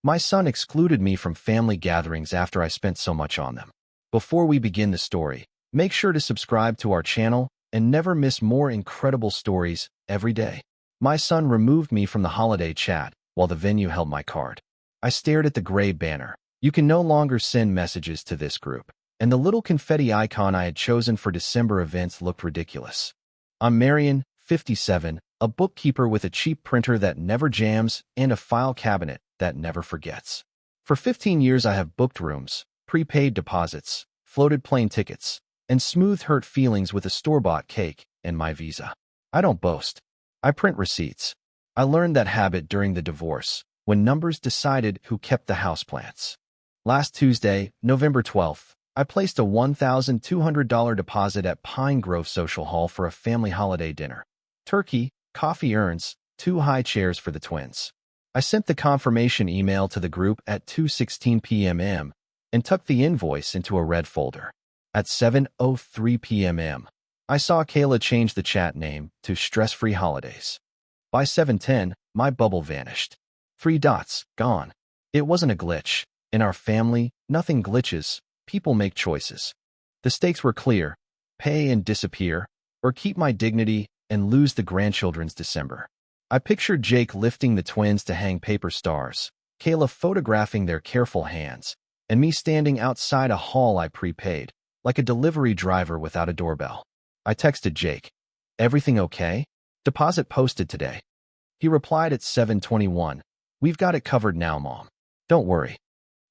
My son excluded me from family gatherings after I spent so much on them. Before we begin the story, make sure to subscribe to our channel and never miss more incredible stories every day. My son removed me from the holiday chat while the venue held my card. I stared at the gray banner. You can no longer send messages to this group, and the little confetti icon I had chosen for December events looked ridiculous. I'm Marian, 57, a bookkeeper with a cheap printer that never jams and a file cabinet that never forgets. For 15 years I have booked rooms, prepaid deposits, floated plane tickets, and smoothed hurt feelings with a store-bought cake and my Visa. I don't boast. I print receipts. I learned that habit during the divorce, when numbers decided who kept the houseplants. Last Tuesday, November 12th, I placed a $1,200 deposit at Pine Grove Social Hall for a family holiday dinner. Turkey, coffee urns, 2 high chairs for the twins. I sent the confirmation email to the group at 2:16 p.m. and tucked the invoice into a red folder. At 7:03 p.m., I saw Kayla change the chat name to Stress-Free Holidays. By 7:10, my bubble vanished. 3 dots, gone. It wasn't a glitch. In our family, nothing glitches. People make choices. The stakes were clear: pay and disappear, or keep my dignity and lose the grandchildren's December. I pictured Jake lifting the twins to hang paper stars, Kayla photographing their careful hands, and me standing outside a hall I prepaid, like a delivery driver without a doorbell. I texted Jake, "Everything okay? Deposit posted today." He replied at 7:21, "We've got it covered now, Mom. Don't worry."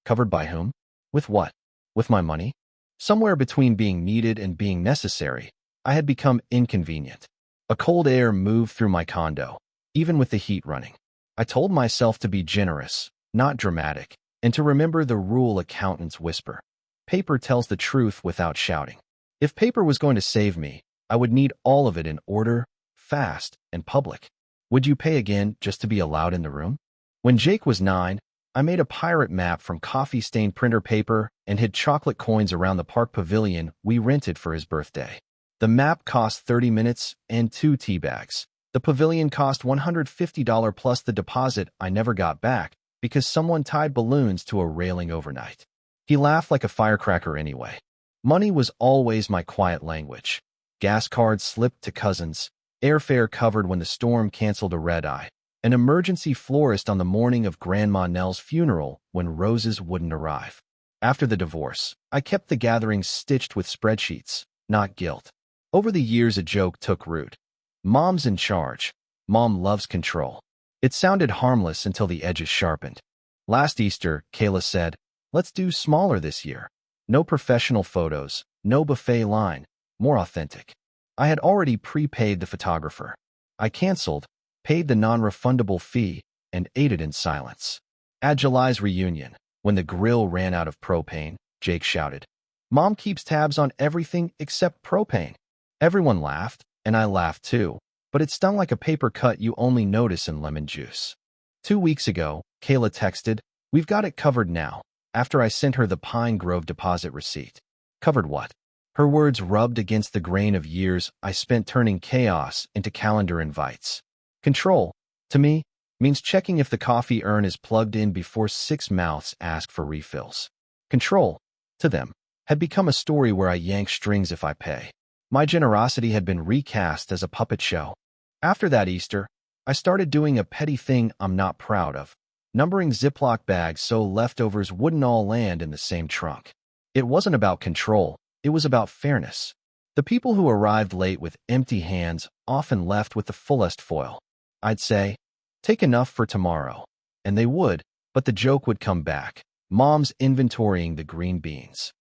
Covered by whom? With what? With my money? Somewhere between being needed and being necessary, I had become inconvenient. A cold air moved through my condo, even with the heat running. I told myself to be generous, not dramatic, and to remember the rule accountants whisper: paper tells the truth without shouting. If paper was going to save me, I would need all of it in order, fast, and public. Would you pay again just to be allowed in the room? When Jake was 9, I made a pirate map from coffee-stained printer paper and hid chocolate coins around the park pavilion we rented for his birthday. The map cost 30 minutes and 2 tea bags. The pavilion cost $150 plus the deposit I never got back because someone tied balloons to a railing overnight. He laughed like a firecracker anyway. Money was always my quiet language. Gas cards slipped to cousins, airfare covered when the storm canceled a red-eye, an emergency florist on the morning of Grandma Nell's funeral when roses wouldn't arrive. After the divorce, I kept the gatherings stitched with spreadsheets, not guilt. Over the years, a joke took root. Mom's in charge. Mom loves control. It sounded harmless until the edges sharpened. Last Easter, Kayla said, "Let's do smaller this year. No professional photos, no buffet line, more authentic." I had already prepaid the photographer. I canceled, paid the non-refundable fee, and ate it in silence. At July's reunion, when the grill ran out of propane, Jake shouted, "Mom keeps tabs on everything except propane." Everyone laughed, and I laughed too, but it stung like a paper cut you only notice in lemon juice. 2 weeks ago, Kayla texted, "We've got it covered now," after I sent her the Pine Grove deposit receipt. Covered what? Her words rubbed against the grain of years I spent turning chaos into calendar invites. Control, to me, means checking if the coffee urn is plugged in before 6 mouths ask for refills. Control, to them, had become a story where I yank strings if I pay. My generosity had been recast as a puppet show. After that Easter, I started doing a petty thing I'm not proud of, numbering Ziploc bags so leftovers wouldn't all land in the same trunk. It wasn't about control, it was about fairness. The people who arrived late with empty hands often left with the fullest foil. I'd say, "Take enough for tomorrow," and they would, but the joke would come back. Mom's inventorying the green beans.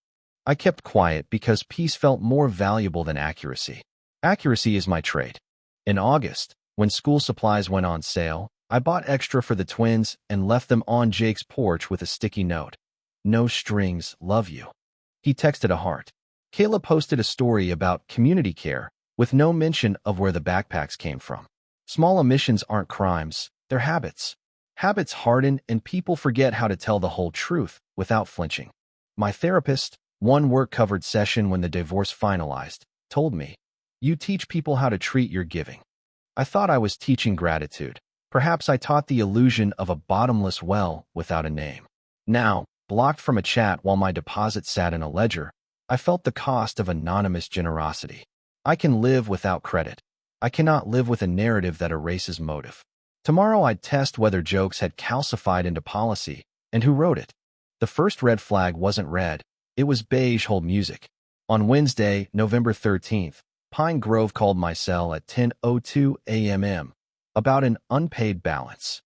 I kept quiet because peace felt more valuable than accuracy. Accuracy is my trade. In August, when school supplies went on sale, I bought extra for the twins and left them on Jake's porch with a sticky note. "No strings, love you." He texted a heart. Kayla posted a story about community care with no mention of where the backpacks came from. Small omissions aren't crimes, they're habits. Habits harden and people forget how to tell the whole truth without flinching. My therapist, one work-covered session when the divorce finalized, told me, "You teach people how to treat your giving." I thought I was teaching gratitude. Perhaps I taught the illusion of a bottomless well without a name. Now, blocked from a chat while my deposit sat in a ledger, I felt the cost of anonymous generosity. I can live without credit. I cannot live with a narrative that erases motive. Tomorrow I'd test whether jokes had calcified into policy and who wrote it. The first red flag wasn't red. It was beige hold music. On Wednesday, November 13th, Pine Grove called my cell at 10:02 a.m. about an unpaid balance.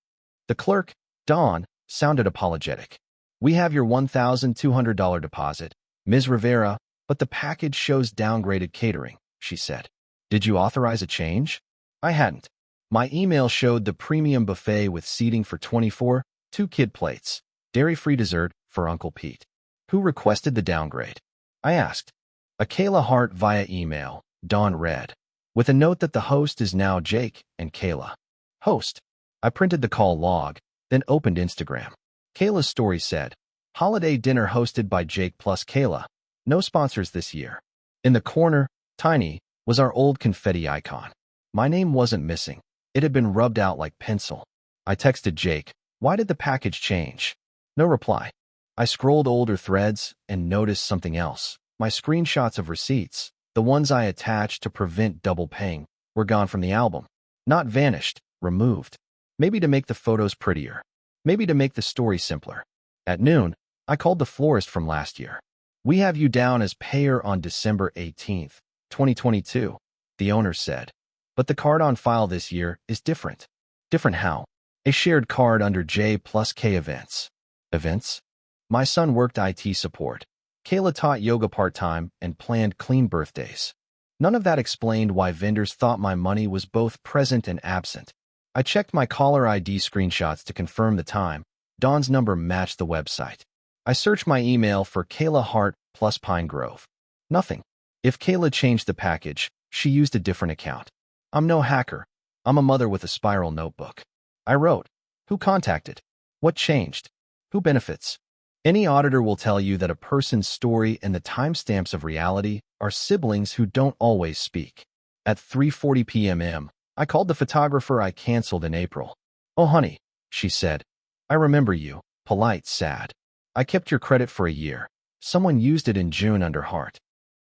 The clerk, Dawn, sounded apologetic. "We have your $1,200 deposit, Ms. Rivera, but the package shows downgraded catering," she said. "Did you authorize a change?" I hadn't. My email showed the premium buffet with seating for 24, 2 kid plates, dairy-free dessert for Uncle Pete. "Who requested the downgrade?" I asked. "A Kayla Hart via email," Dawn read, with a note that the host is now Jake and Kayla. Host. I printed the call log, then opened Instagram. Kayla's story said, "Holiday dinner hosted by Jake plus Kayla. No sponsors this year." In the corner, tiny, was our old confetti icon. My name wasn't missing. It had been rubbed out like pencil. I texted Jake, "Why did the package change?" No reply. I scrolled older threads and noticed something else. My screenshots of receipts, the ones I attached to prevent double paying, were gone from the album. Not vanished, removed. Maybe to make the photos prettier. Maybe to make the story simpler. At noon, I called the florist from last year. "We have you down as payer on December 18th, 2022, the owner said. "But the card on file this year is different." Different how? A shared card under J plus K events. Events? My son worked IT support. Kayla taught yoga part-time and planned clean birthdays. None of that explained why vendors thought my money was both present and absent. I checked my caller ID screenshots to confirm the time. Dawn's number matched the website. I searched my email for Kayla Hart plus Pine Grove. Nothing. If Kayla changed the package, she used a different account. I'm no hacker. I'm a mother with a spiral notebook. I wrote, "Who contacted? What changed? Who benefits?" Any auditor will tell you that a person's story and the timestamps of reality are siblings who don't always speak. At 3:40 p.m., I called the photographer I canceled in April. "Oh, honey," she said. "I remember you. Polite, sad. I kept your credit for a year. Someone used it in June under Hart."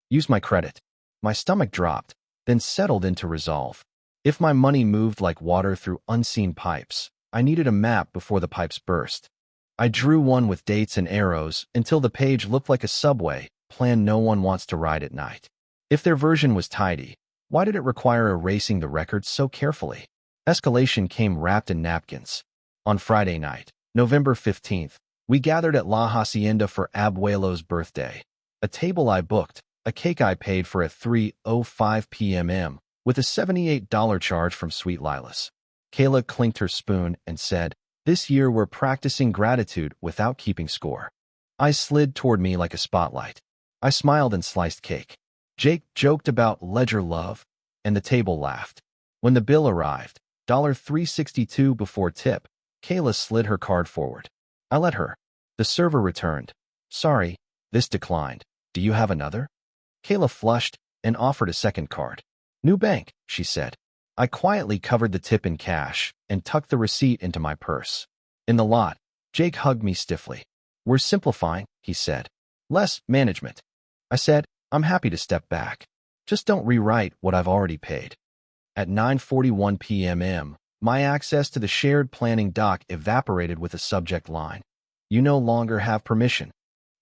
Used my credit. My stomach dropped, then settled into resolve. If my money moved like water through unseen pipes, I needed a map before the pipes burst. I drew one with dates and arrows until the page looked like a subway plan no one wants to ride at night. If their version was tidy, why did it require erasing the records so carefully? Escalation came wrapped in napkins. On Friday night, November 15th, we gathered at La Hacienda for Abuelo's birthday. A table I booked, a cake I paid for at 3:05 p.m. with a $78 charge from Sweet Lilas. Kayla clinked her spoon and said, "This year we're practicing gratitude without keeping score." Eyes slid toward me like a spotlight. I smiled and sliced cake. Jake joked about ledger love, and the table laughed. When the bill arrived, $3.62 before tip, Kayla slid her card forward. I let her. The server returned. "Sorry, this declined. Do you have another?" Kayla flushed and offered a second card. "New bank," she said. I quietly covered the tip in cash and tucked the receipt into my purse. In the lot, Jake hugged me stiffly. "We're simplifying," he said. "Less management." I said, "I'm happy to step back. Just don't rewrite what I've already paid." At 9:41 p.m., my access to the shared planning doc evaporated with a subject line. "You no longer have permission."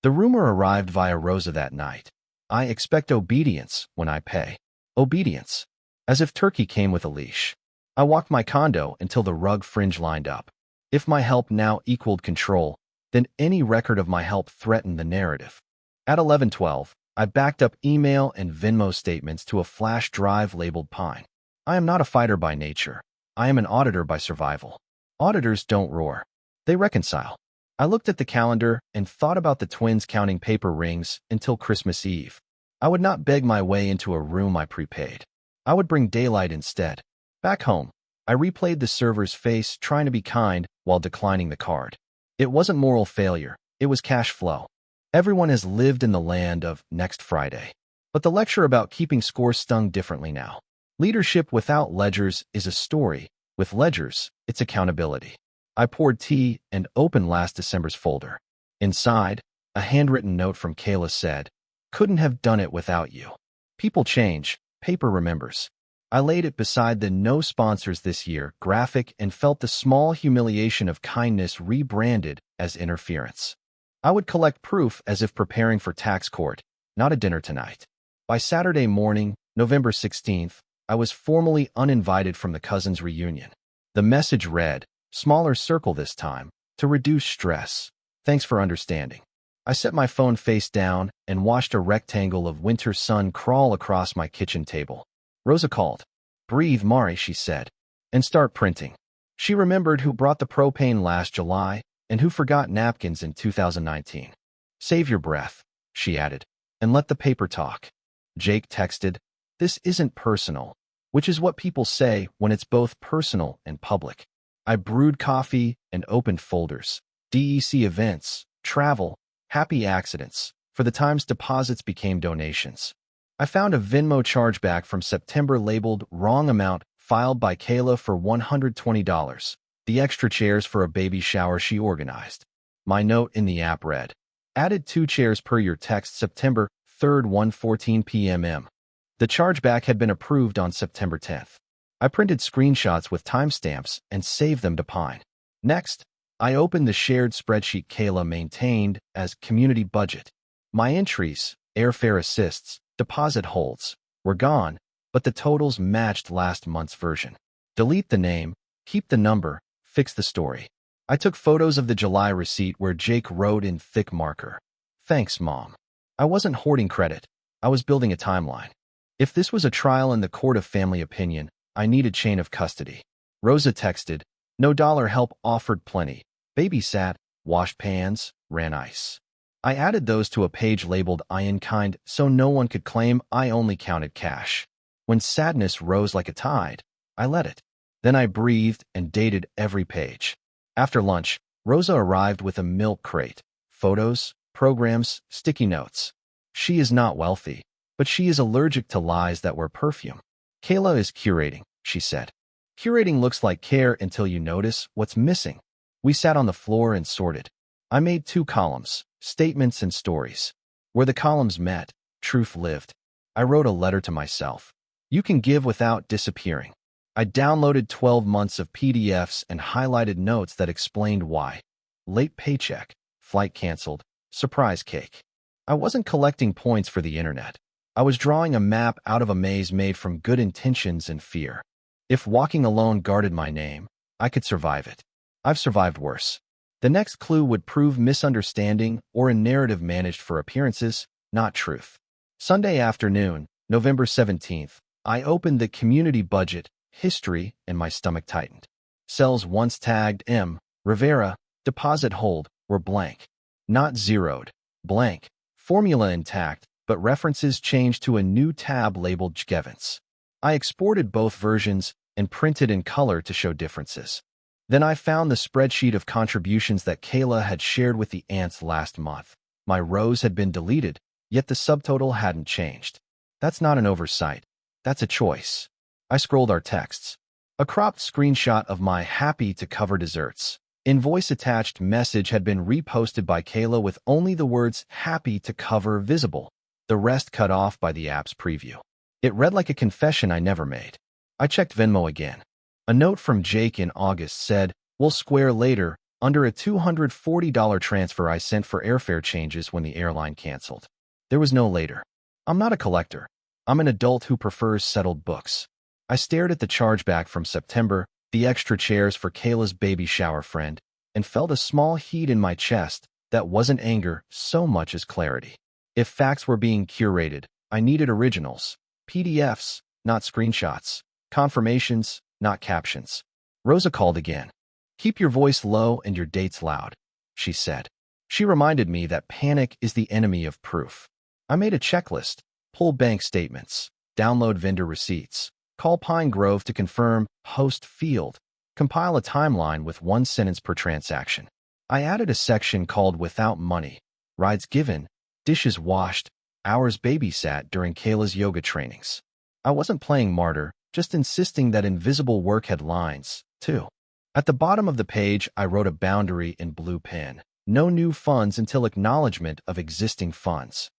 The rumor arrived via Rosa that night. I expect obedience when I pay. Obedience. As if Turkey came with a leash. I walked my condo until the rug fringe lined up. If my help now equaled control, then any record of my help threatened the narrative. At 11:12, I backed up email and Venmo statements to a flash drive labeled Pine. I am not a fighter by nature. I am an auditor by survival. Auditors don't roar. They reconcile. I looked at the calendar and thought about the twins counting paper rings until Christmas Eve. I would not beg my way into a room I prepaid. I would bring daylight instead. Back home, I replayed the server's face trying to be kind while declining the card. It wasn't moral failure. It was cash flow. Everyone has lived in the land of next Friday. But the lecture about keeping score stung differently now. Leadership without ledgers is a story, With ledgers, it's accountability. I poured tea and opened last December's folder. Inside, a handwritten note from Kayla said, "Couldn't have done it without you. People change, paper remembers." I laid it beside the "No sponsors this year" graphic and felt the small humiliation of kindness rebranded as interference. I would collect proof as if preparing for tax court, not a dinner tonight. By Saturday morning, November 16th, I was formally uninvited from the cousins' reunion. The message read, smaller circle this time, to reduce stress. Thanks for understanding. I set my phone face down and watched a rectangle of winter sun crawl across my kitchen table. Rosa called. "Breathe, Mari," she said, "and start printing." She remembered who brought the propane last July and who forgot napkins in 2019. "Save your breath," she added, "and let the paper talk." Jake texted, "This isn't personal," which is what people say when it's both personal and public. I brewed coffee and opened folders. DEC events, travel, happy accidents, for the times deposits became donations. I found a Venmo chargeback from September labeled "Wrong Amount," filed by Kayla for $120, the extra chairs for a baby shower she organized. My note in the app read, "Added 2 chairs per your text September 3rd 1:14 p.m. The chargeback had been approved on September 10th. I printed screenshots with timestamps and saved them to Pine. Next, I opened the shared spreadsheet Kayla maintained as community budget. My entries, airfare assists, deposit holds, were gone, but the totals matched last month's version. Delete the name, keep the number, fix the story. I took photos of the July receipt where Jake wrote in thick marker, "Thanks, Mom." I wasn't hoarding credit. I was building a timeline. If this was a trial in the court of family opinion, I needed chain of custody. Rosa texted, "No dollar help offered plenty. Babysat, washed pans, ran ice." I added those to a page labeled "I in kind" so no one could claim I only counted cash. When sadness rose like a tide, I let it. Then I breathed and dated every page. After lunch, Rosa arrived with a milk crate, photos, programs, sticky notes. She is not wealthy, but she is allergic to lies that wear perfume. "Kayla is curating," she said. "Curating looks like care until you notice what's missing." We sat on the floor and sorted. I made 2 columns, statements and stories. Where the columns met, truth lived. I wrote a letter to myself. You can give without disappearing. I downloaded 12 months of PDFs and highlighted notes that explained why. Late paycheck, flight canceled, surprise cake. I wasn't collecting points for the internet. I was drawing a map out of a maze made from good intentions and fear. If walking alone guarded my name, I could survive it. I've survived worse. The next clue would prove misunderstanding or a narrative managed for appearances, not truth. Sunday afternoon, November 17th, I opened the community budget, history, and my stomach tightened. Cells once tagged M. Rivera, deposit hold, were blank. Not zeroed, blank. Formula intact, but references changed to a new tab labeled Jgevans. I exported both versions and printed in color to show differences. Then I found the spreadsheet of contributions that Kayla had shared with the aunts last month. My rows had been deleted, yet the subtotal hadn't changed. That's not an oversight. That's a choice. I scrolled our texts. A cropped screenshot of my "happy to cover desserts" invoice attached message had been reposted by Kayla with only the words "happy to cover" visible, the rest cut off by the app's preview. It read like a confession I never made. I checked Venmo again. A note from Jake in August said, "We'll square later," under a $240 transfer I sent for airfare changes when the airline canceled. There was no later. I'm not a collector. I'm an adult who prefers settled books. I stared at the chargeback from September, the extra chairs for Kayla's baby shower friend, and felt a small heat in my chest that wasn't anger so much as clarity. If facts were being curated, I needed originals, PDFs, not screenshots, confirmations, not captions. Rosa called again. "Keep your voice low and your dates loud," she said. She reminded me that panic is the enemy of proof. I made a checklist: pull bank statements, download vendor receipts, call Pine Grove to confirm host field, compile a timeline with 1 sentence per transaction. I added a section called "Without Money," rides given, dishes washed, hours babysat during Kayla's yoga trainings. I wasn't playing martyr, just insisting that invisible work had lines, too. At the bottom of the page, I wrote a boundary in blue pen. No new funds until acknowledgement of existing funds.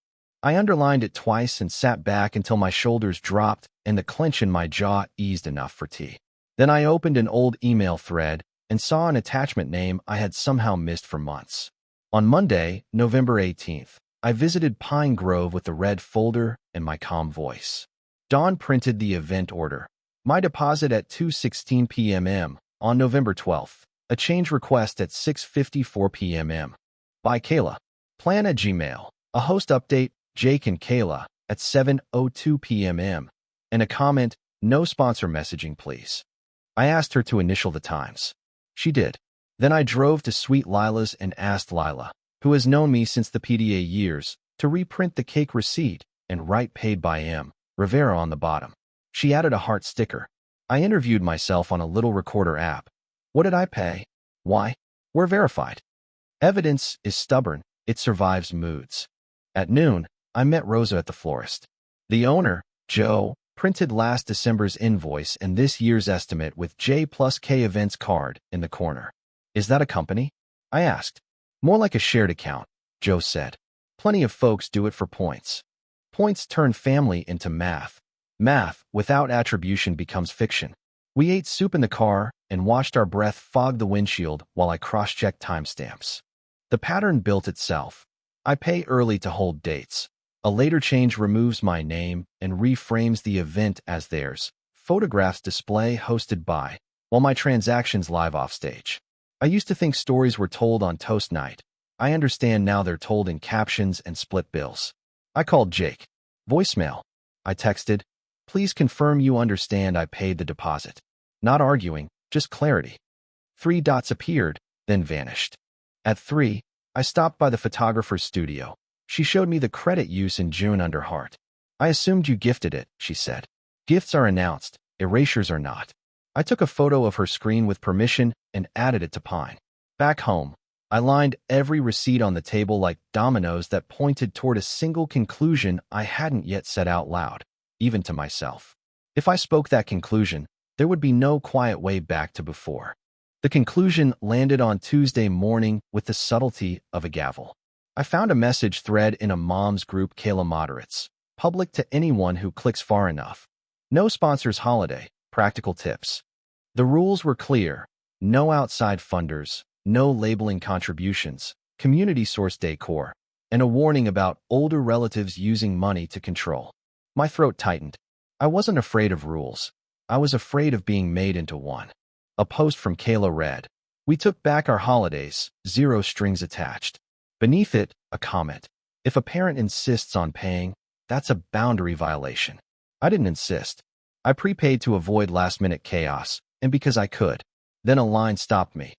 I underlined it twice and sat back until my shoulders dropped and the clench in my jaw eased enough for tea. Then I opened an old email thread and saw an attachment name I had somehow missed for months. On Monday, November 18th, I visited Pine Grove with the red folder and my calm voice. Dawn printed the event order. My deposit at 2:16 p.m. on November 12th. A change request at 6:54 p.m. By Kayla. Plan at Gmail. A host update, Jake and Kayla, at 7:02 p.m. And a comment, no sponsor messaging, please. I asked her to initial the times. She did. Then I drove to Sweet Lila's and asked Lila, who has known me since the PDA years, to reprint the cake receipt and write paid by M. Rivera on the bottom. She added a heart sticker. I interviewed myself on a little recorder app. What did I pay? Why? We're verified. Evidence is stubborn. It survives moods. At noon, I met Rosa at the florist. The owner, Joe, printed last December's invoice and this year's estimate with J plus K events card in the corner. Is that a company? I asked. More like a shared account, Joe said. Plenty of folks do it for points. Points turn family into math. Math without attribution becomes fiction. We ate soup in the car and watched our breath fog the windshield while I cross-checked timestamps. The pattern built itself. I pay early to hold dates. A later change removes my name and reframes the event as theirs. Photographs display hosted by, while my transactions live offstage. I used to think stories were told on toast night. I understand now they're told in captions and split bills. I called Jake. Voicemail. I texted, please confirm you understand I paid the deposit. Not arguing, just clarity. 3 dots appeared, then vanished. At 3, I stopped by the photographer's studio. She showed me the credit use in June under heart. I assumed you gifted it, she said. Gifts are announced, erasures are not. I took a photo of her screen with permission and added it to Pine. Back home, I lined every receipt on the table like dominoes that pointed toward a single conclusion I hadn't yet said out loud, even to myself. If I spoke that conclusion, there would be no quiet way back to before. The conclusion landed on Tuesday morning with the subtlety of a gavel. I found a message thread in a mom's group, Kayla Moderates, public to anyone who clicks far enough. No sponsors holiday, practical tips. The rules were clear. No outside funders, no labeling contributions, community source decor, and a warning about older relatives using money to control. My throat tightened. I wasn't afraid of rules. I was afraid of being made into one. A post from Kayla read, we took back our holidays, 0 strings attached. Beneath it, a comment. If a parent insists on paying, that's a boundary violation. I didn't insist. I prepaid to avoid last-minute chaos, and because I could. Then a line stopped me.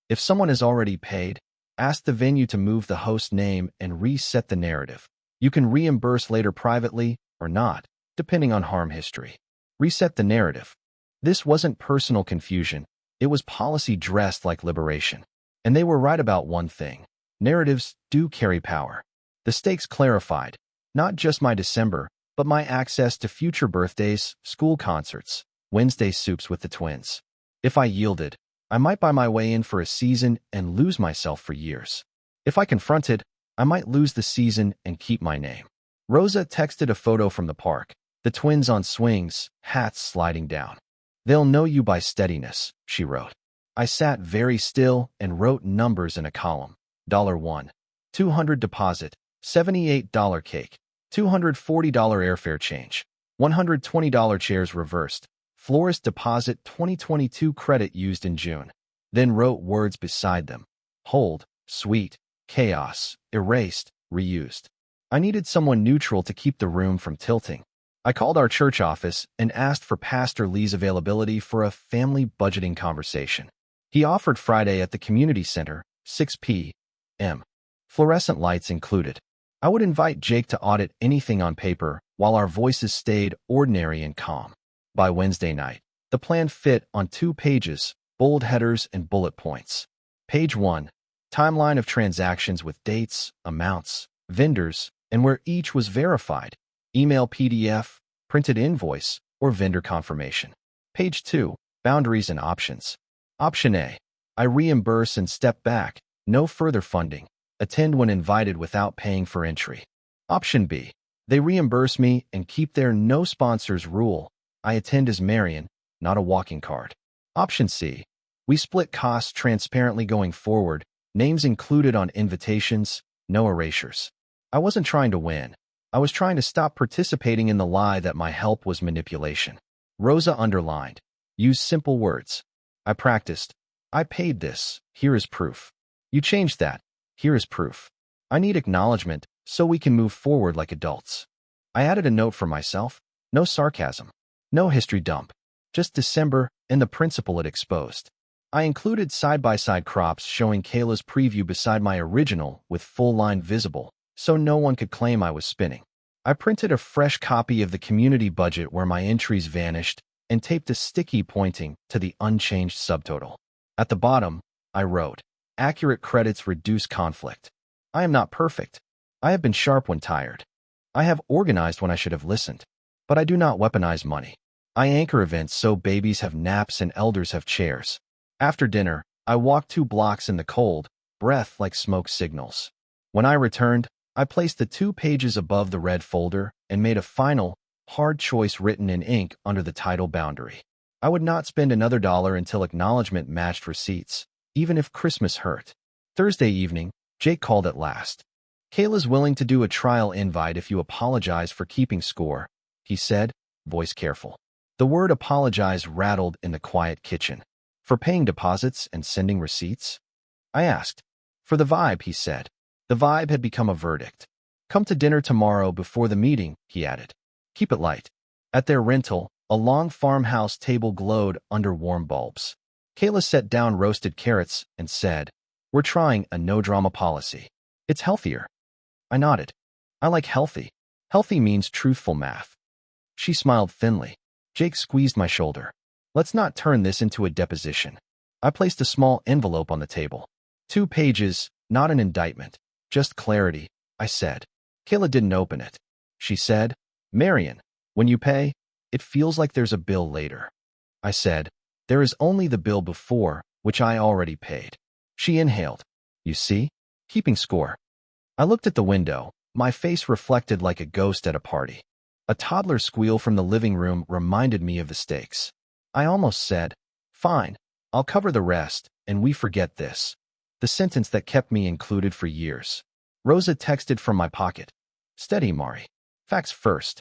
If someone has already paid, ask the venue to move the host name and reset the narrative. You can reimburse later privately or not, depending on harm history. Reset the narrative. This wasn't personal confusion. It was policy dressed like liberation. And they were right about one thing. Narratives do carry power. The stakes clarified. Not just my December, but my access to future birthdays, school concerts, Wednesday soups with the twins. If I yielded, I might buy my way in for a season and lose myself for years. If I confronted, I might lose the season and keep my name. Rosa texted a photo from the park, the twins on swings, hats sliding down. They'll know you by steadiness, she wrote. I sat very still and wrote numbers in a column. $1. $200 deposit, $78 cake, $240 airfare change, $120 chairs reversed, florist deposit 2022 credit used in June. Then wrote words beside them. Hold, sweet, chaos, erased, reused. I needed someone neutral to keep the room from tilting. I called our church office and asked for Pastor Lee's availability for a family budgeting conversation. He offered Friday at the community center, 6 p.m. Fluorescent lights included. I would invite Jake to audit anything on paper while our voices stayed ordinary and calm. By Wednesday night, the plan fit on 2 pages, bold headers and bullet points. Page 1, timeline of transactions with dates, amounts, vendors, and where each was verified. Email PDF, printed invoice, or vendor confirmation. Page 2. Boundaries and options. Option A. I reimburse and step back. No further funding. Attend when invited without paying for entry. Option B. They reimburse me and keep their no sponsors rule. I attend as Marian, not a walking card. Option C. We split costs transparently going forward. Names included on invitations, no erasures. I wasn't trying to win. I was trying to stop participating in the lie that my help was manipulation. Rosa underlined. Use simple words. I practiced. I paid this. Here is proof. You changed that. Here is proof. I need acknowledgement so we can move forward like adults. I added a note for myself. No sarcasm. No history dump. Just December and the principle it exposed. I included side-by-side crops showing Kayla's preview beside my original with full line visible, so no one could claim I was spinning. I printed a fresh copy of the community budget where my entries vanished and taped a sticky pointing to the unchanged subtotal. At the bottom, I wrote, accurate credits reduce conflict. I am not perfect. I have been sharp when tired. I have organized when I should have listened. But I do not weaponize money. I anchor events so babies have naps and elders have chairs. After dinner, I walked 2 blocks in the cold, breath like smoke signals. When I returned, I placed the 2 pages above the red folder and made a final, hard choice written in ink under the title boundary. I would not spend another $1 until acknowledgement matched receipts, even if Christmas hurt. Thursday evening, Jake called at last. Kayla's willing to do a trial invite if you apologize for keeping score, he said, voice careful. The word apologize rattled in the quiet kitchen. For paying deposits and sending receipts? I asked. For the vibe, he said. The vibe had become a verdict. Come to dinner tomorrow before the meeting, he added. Keep it light. At their rental, a long farmhouse table glowed under warm bulbs. Kayla set down roasted carrots and said, we're trying a no-drama policy. It's healthier. I nodded. I like healthy. Healthy means truthful math. She smiled thinly. Jake squeezed my shoulder. Let's not turn this into a deposition. I placed a small envelope on the table. 2 pages, not an indictment. Just clarity, I said. Kayla didn't open it. She said, Marian, when you pay, it feels like there's a bill later. I said, there is only the bill before, which I already paid. She inhaled. You see? Keeping score. I looked at the window, my face reflected like a ghost at a party. A toddler's squeal from the living room reminded me of the stakes. I almost said, fine, I'll cover the rest, and we forget this. The sentence that kept me included for years. Rosa texted from my pocket. Steady, Mari. Facts first.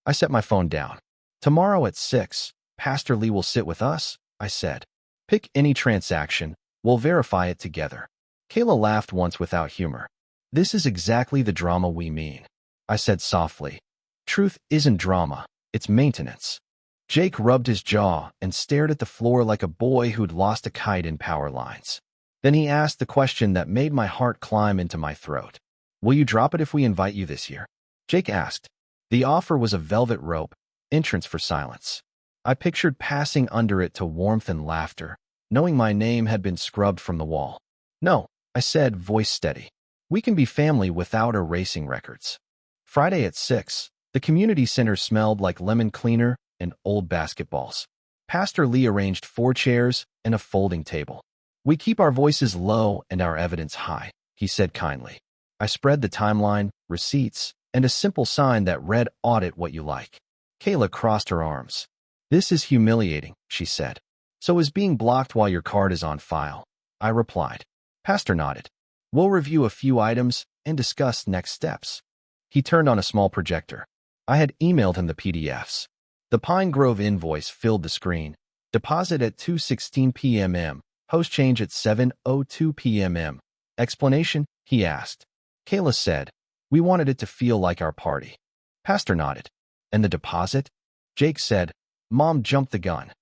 I set my phone down. Tomorrow at 6, Pastor Lee will sit with us, I said. Pick any transaction, we'll verify it together. Kayla laughed once without humor. This is exactly the drama we mean, I said softly. Truth isn't drama, it's maintenance. Jake rubbed his jaw and stared at the floor like a boy who'd lost a kite in power lines. Then he asked the question that made my heart climb into my throat. Will you drop it if we invite you this year? Jake asked. The offer was a velvet rope, entrance for silence. I pictured passing under it to warmth and laughter, knowing my name had been scrubbed from the wall. No, I said, voice steady. We can be family without erasing records. Friday at 6, the community center smelled like lemon cleaner and old basketballs. Pastor Lee arranged 4 chairs and a folding table. We keep our voices low and our evidence high, he said kindly. I spread the timeline, receipts, and a simple sign that read audit what you like. Kayla crossed her arms. This is humiliating, she said. So is being blocked while your card is on file, I replied. Pastor nodded. We'll review a few items and discuss next steps. He turned on a small projector. I had emailed him the PDFs. The Pine Grove invoice filled the screen. Deposit at 2:16 p.m. Post change at 7:02 p.m. Explanation? He asked. Kayla said, we wanted it to feel like our party. Pastor nodded. And the deposit? Jake said, Mom jumped the gun.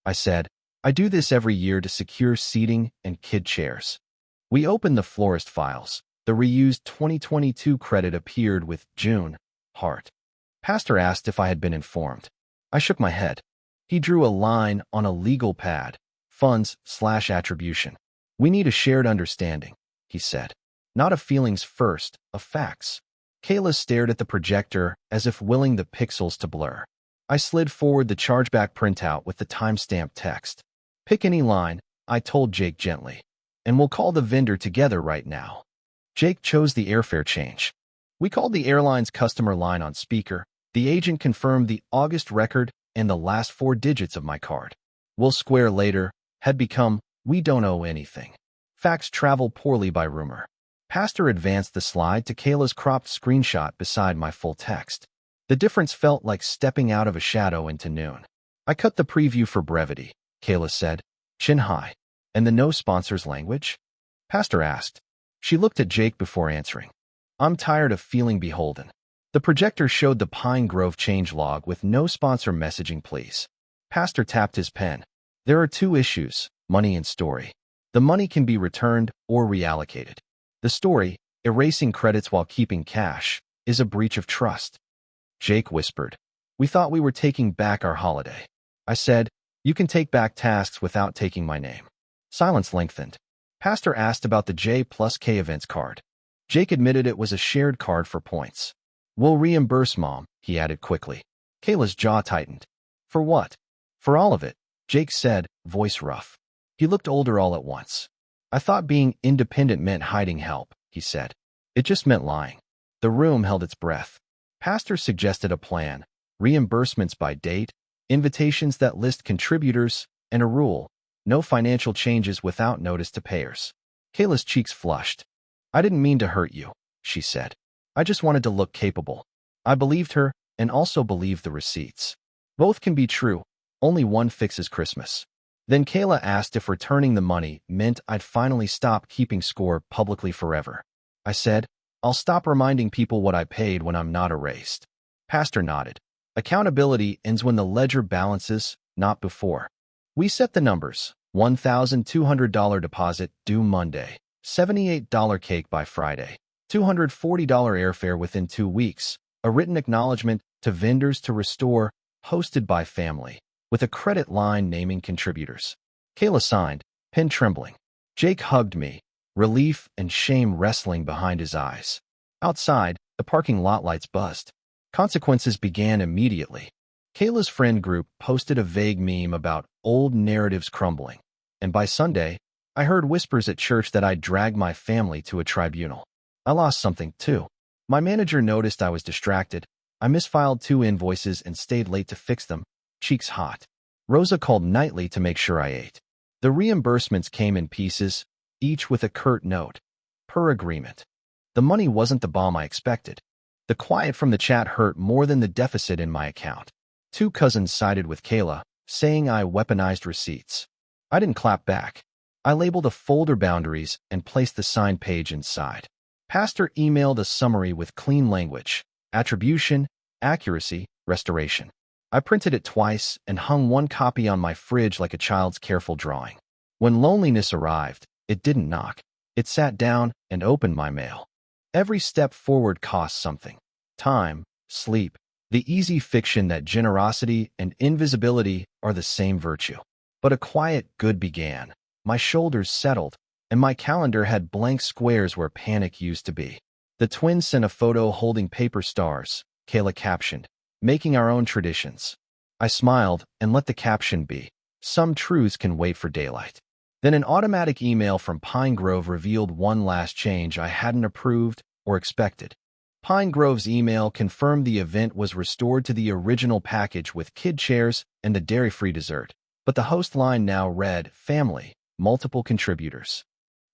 I said, I do this every year to secure seating and kid chairs. We opened the florist files. The reused 2022 credit appeared with June, heart. Pastor asked if I had been informed. I shook my head. He drew a line on a legal pad. Funds/attribution. We need a shared understanding, he said. Not of feelings first, of facts. Kayla stared at the projector as if willing the pixels to blur. I slid forward the chargeback printout with the timestamped text. Pick any line, I told Jake gently, and we'll call the vendor together right now. Jake chose the airfare change. We called the airline's customer line on speaker. The agent confirmed the August record and the last 4 digits of my card. We'll square later had become, we don't owe anything. Facts travel poorly by rumor. Pastor advanced the slide to Kayla's cropped screenshot beside my full text. The difference felt like stepping out of a shadow into noon. I cut the preview for brevity, Kayla said, chin high. And the no sponsors language? Pastor asked. She looked at Jake before answering. I'm tired of feeling beholden. The projector showed the Pine Grove changelog with no sponsor messaging, please. Pastor tapped his pen. There are 2 issues, money and story. The money can be returned or reallocated. The story, erasing credits while keeping cash, is a breach of trust. Jake whispered. We thought we were taking back our holiday. I said, you can take back tasks without taking my name. Silence lengthened. Pastor asked about the J+K events card. Jake admitted it was a shared card for points. We'll reimburse, Mom, he added quickly. Kayla's jaw tightened. For what? For all of it, Jake said, voice rough. He looked older all at once. I thought being independent meant hiding help, he said. It just meant lying. The room held its breath. Pastor suggested a plan, reimbursements by date, invitations that list contributors, and a rule, no financial changes without notice to payers. Kayla's cheeks flushed. I didn't mean to hurt you, she said. I just wanted to look capable. I believed her and also believed the receipts. Both can be true. Only one fixes Christmas. Then Kayla asked if returning the money meant I'd finally stop keeping score publicly forever. I said, I'll stop reminding people what I paid when I'm not erased. Pastor nodded. Accountability ends when the ledger balances, not before. We set the numbers. $1,200 deposit due Monday. $78 cake by Friday. $240 airfare within 2 weeks. A written acknowledgement to vendors to restore, hosted by family, with a credit line naming contributors. Kayla signed, pen trembling. Jake hugged me, relief and shame wrestling behind his eyes. Outside, the parking lot lights buzzed. Consequences began immediately. Kayla's friend group posted a vague meme about old narratives crumbling, and by Sunday, I heard whispers at church that I'd drag my family to a tribunal. I lost something, too. My manager noticed I was distracted. I misfiled 2 invoices and stayed late to fix them, cheeks hot. Rosa called nightly to make sure I ate. The reimbursements came in pieces, each with a curt note. Per agreement. The money wasn't the bomb I expected. The quiet from the chat hurt more than the deficit in my account. 2 cousins sided with Kayla, saying I weaponized receipts. I didn't clap back. I labeled a folder boundaries and placed the signed page inside. Pastor emailed a summary with clean language, attribution, accuracy, restoration. I printed it twice and hung 1 copy on my fridge like a child's careful drawing. When loneliness arrived, it didn't knock. It sat down and opened my mail. Every step forward cost something. Time, sleep, the easy fiction that generosity and invisibility are the same virtue. But a quiet good began. My shoulders settled, and my calendar had blank squares where panic used to be. The twins sent a photo holding paper stars, Kayla captioned, making our own traditions. I smiled and let the caption be, some truths can wait for daylight. Then an automatic email from Pine Grove revealed one last change I hadn't approved or expected. Pine Grove's email confirmed the event was restored to the original package with kid chairs and the dairy-free dessert, but the host line now read, family, multiple contributors.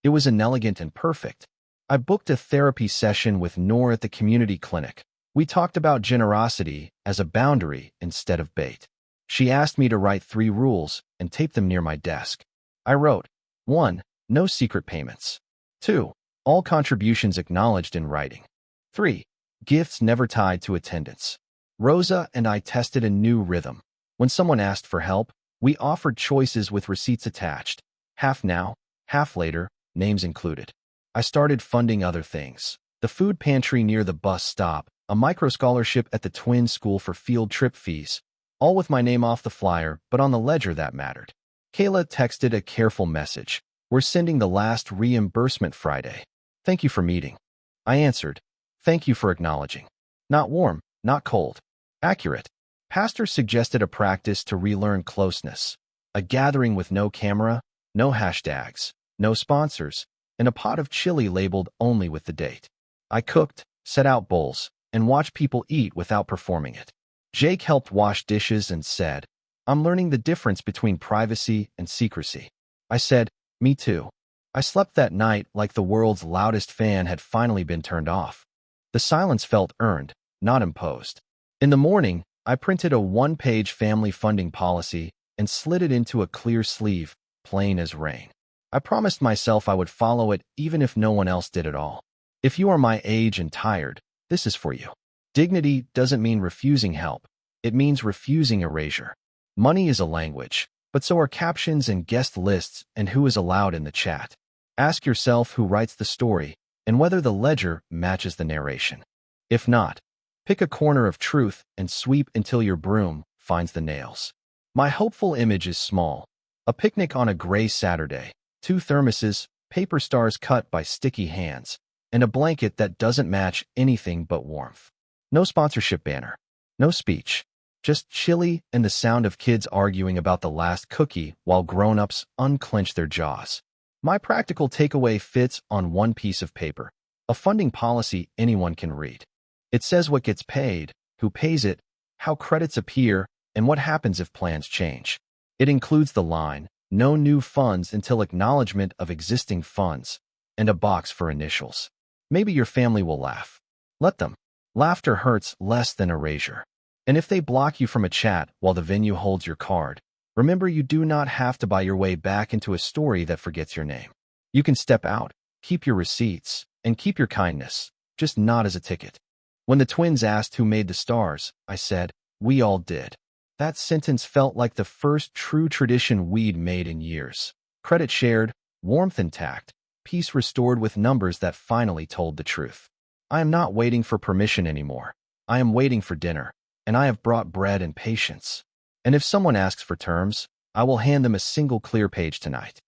It was inelegant and perfect. I booked a therapy session with Noor at the community clinic. We talked about generosity as a boundary instead of bait. She asked me to write 3 rules and tape them near my desk. I wrote, 1. No secret payments. 2. All contributions acknowledged in writing. 3. Gifts never tied to attendance. Rosa and I tested a new rhythm. When someone asked for help, we offered choices with receipts attached. Half now, half later, names included. I started funding other things. The food pantry near the bus stop, a micro-scholarship at the twin school for field trip fees, all with my name off the flyer, but on the ledger that mattered. Kayla texted a careful message. We're sending the last reimbursement Friday. Thank you for meeting. I answered. Thank you for acknowledging. Not warm, not cold. Accurate. Pastor suggested a practice to relearn closeness, a gathering with no camera, no hashtags, no sponsors, and a pot of chili labeled only with the date. I cooked, set out bowls, and watched people eat without performing it. Jake helped wash dishes and said, "I'm learning the difference between privacy and secrecy." I said, "Me too." I slept that night like the world's loudest fan had finally been turned off. The silence felt earned, not imposed. In the morning, I printed a one-page family funding policy and slid it into a clear sleeve, plain as rain. I promised myself I would follow it even if no one else did at all. If you are my age and tired, this is for you. Dignity doesn't mean refusing help. It means refusing erasure. Money is a language, but so are captions and guest lists and who is allowed in the chat. Ask yourself who writes the story and whether the ledger matches the narration. If not, pick a corner of truth and sweep until your broom finds the nails. My hopeful image is small. A picnic on a gray Saturday, 2 thermoses, paper stars cut by sticky hands, and a blanket that doesn't match anything but warmth. No sponsorship banner. No speech. Just chili and the sound of kids arguing about the last cookie while grown-ups unclench their jaws. My practical takeaway fits on one piece of paper, a funding policy anyone can read. It says what gets paid, who pays it, how credits appear, and what happens if plans change. It includes the line, "No new funds until acknowledgement of existing funds," and a box for initials. Maybe your family will laugh. Let them. Laughter hurts less than erasure. And if they block you from a chat while the venue holds your card, remember you do not have to buy your way back into a story that forgets your name. You can step out, keep your receipts, and keep your kindness, just not as a ticket. When the twins asked who made the stars, I said, "We all did." That sentence felt like the first true tradition we'd made in years. Credit shared, warmth intact, peace restored with numbers that finally told the truth. I am not waiting for permission anymore. I am waiting for dinner, and I have brought bread and patience. And if someone asks for terms, I will hand them a single clear page tonight.